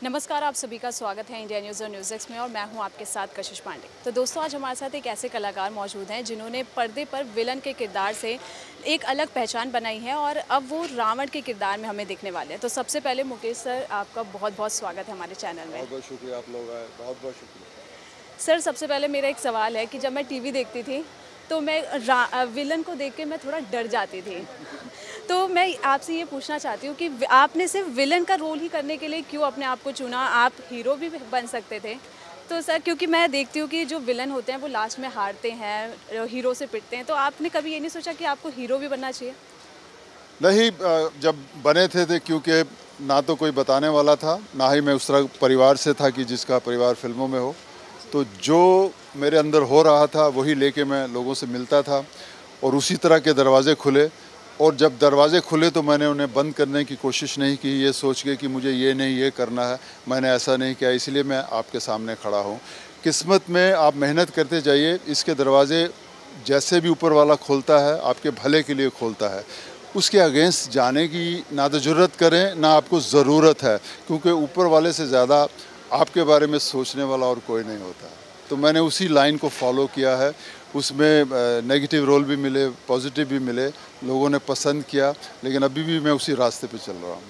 नमस्कार, आप सभी का स्वागत है इंडिया न्यूज़ और न्यूज़ एक्स में और मैं हूं आपके साथ कशिश पांडे। तो दोस्तों, आज हमारे साथ एक ऐसे कलाकार मौजूद हैं जिन्होंने पर्दे पर विलन के किरदार से एक अलग पहचान बनाई है और अब वो रावण के किरदार में हमें दिखने वाले हैं। तो सबसे पहले मुकेश सर, आपका बहुत बहुत स्वागत है हमारे चैनल में। बहुत बहुत शुक्रिया, आप लोग आए, बहुत बहुत शुक्रिया। सर, सबसे पहले मेरा एक सवाल है कि जब मैं टीवी देखती थी तो मैं विलन को देख के मैं थोड़ा डर जाती थी। तो मैं आपसे ये पूछना चाहती हूँ कि आपने सिर्फ विलन का रोल ही करने के लिए क्यों अपने आप को चुना? आप हीरो भी बन सकते थे। तो सर, क्योंकि मैं देखती हूँ कि जो विलन होते हैं वो लास्ट में हारते हैं, हीरो से पिटते हैं, तो आपने कभी ये नहीं सोचा कि आपको हीरो भी बनना चाहिए? नहीं, जब बने थे क्योंकि ना तो कोई बताने वाला था, ना ही मैं उस तरह परिवार से था कि जिसका परिवार फिल्मों में हो। तो जो मेरे अंदर हो रहा था वही लेके मैं लोगों से मिलता था और उसी तरह के दरवाज़े खुले। और जब दरवाज़े खुले तो मैंने उन्हें बंद करने की कोशिश नहीं की, ये सोच के कि मुझे ये नहीं ये करना है। मैंने ऐसा नहीं किया, इसलिए मैं आपके सामने खड़ा हूँ। किस्मत में आप मेहनत करते जाइए, इसके दरवाज़े जैसे भी ऊपर वाला खोलता है आपके भले के लिए खोलता है। उसके अगेंस्ट जाने की ना तो ज़रूरत करें ना आपको ज़रूरत है, क्योंकि ऊपर वाले से ज़्यादा आपके बारे में सोचने वाला और कोई नहीं होता। तो मैंने उसी लाइन को फॉलो किया है। उसमें नेगेटिव रोल भी मिले, पॉजिटिव भी मिले, लोगों ने पसंद किया, लेकिन अभी भी मैं उसी रास्ते पे चल रहा हूँ।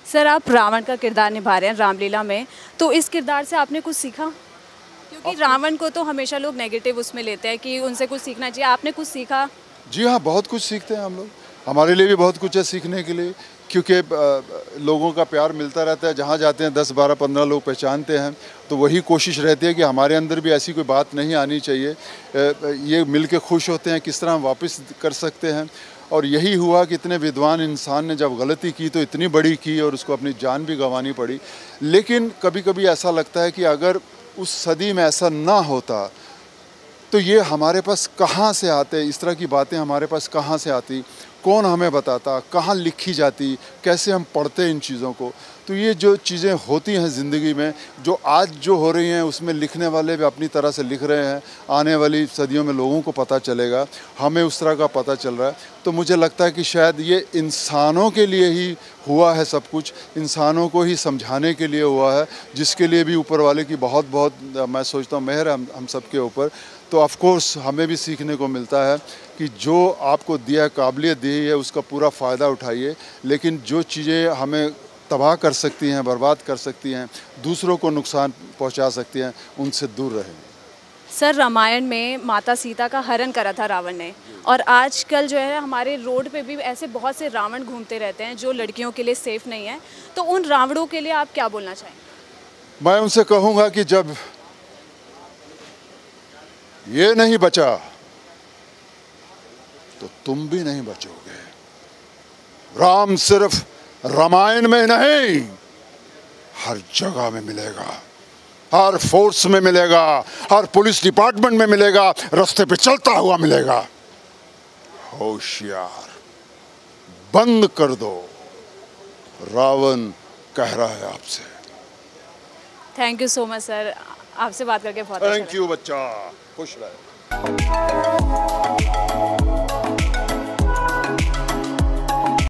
सर, आप रावण का किरदार निभा रहे हैं रामलीला में, तो इस किरदार से आपने कुछ सीखा? क्योंकि रावण को तो हमेशा लोग नेगेटिव उसमें लेते हैं कि उनसे कुछ सीखना चाहिए, आपने कुछ सीखा? जी हाँ, बहुत कुछ सीखते हैं हम लोग। हमारे लिए भी बहुत कुछ है सीखने के लिए, क्योंकि लोगों का प्यार मिलता रहता है। जहाँ जाते हैं 10, 12, 15 लोग पहचानते हैं, तो वही कोशिश रहती है कि हमारे अंदर भी ऐसी कोई बात नहीं आनी चाहिए। ये मिल के खुश होते हैं, किस तरह हम वापस कर सकते हैं। और यही हुआ कि इतने विद्वान इंसान ने जब गलती की तो इतनी बड़ी की और उसको अपनी जान भी गंवानी पड़ी। लेकिन कभी कभी ऐसा लगता है कि अगर उस सदी में ऐसा ना होता तो ये हमारे पास कहाँ से आते, इस तरह की बातें हमारे पास कहाँ से आती, कौन हमें बताता, कहाँ लिखी जाती, कैसे हम पढ़ते इन चीज़ों को। तो ये जो चीज़ें होती हैं ज़िंदगी में, जो आज जो हो रही हैं, उसमें लिखने वाले भी अपनी तरह से लिख रहे हैं। आने वाली सदियों में लोगों को पता चलेगा, हमें उस तरह का पता चल रहा है। तो मुझे लगता है कि शायद ये इंसानों के लिए ही हुआ है, सब कुछ इंसानों को ही समझाने के लिए हुआ है, जिसके लिए भी ऊपर वाले की बहुत बहुत मैं सोचता हूँ मेहर है हम सब के ऊपर। तो ऑफ कोर्स हमें भी सीखने को मिलता है कि जो आपको दिया है, काबिलियत दी है, उसका पूरा फ़ायदा उठाइए। लेकिन जो चीज़ें हमें तबाह कर सकती हैं, बर्बाद कर सकती हैं, दूसरों को नुकसान पहुंचा सकती हैं, उनसे दूर रहें। सर, रामायण में माता सीता का हरण करा था रावण ने, और आजकल जो है हमारे रोड पे भी ऐसे बहुत से रावण घूमते रहते हैं जो लड़कियों के लिए सेफ़ नहीं है। तो उन रावणों के लिए आप क्या बोलना चाहेंगे? मैं उनसे कहूँगा कि जब ये नहीं बचा तो तुम भी नहीं बचोगे। राम सिर्फ रामायण में नहीं, हर जगह में मिलेगा, हर फोर्स में मिलेगा, हर पुलिस डिपार्टमेंट में मिलेगा, रास्ते पे चलता हुआ मिलेगा। होशियार, बंद कर दो, रावण कह रहा है आपसे। Thank you so much sir, आपसे बात करके बहुत अच्छा लगा। थैंक यू बच्चा, खुश रहे।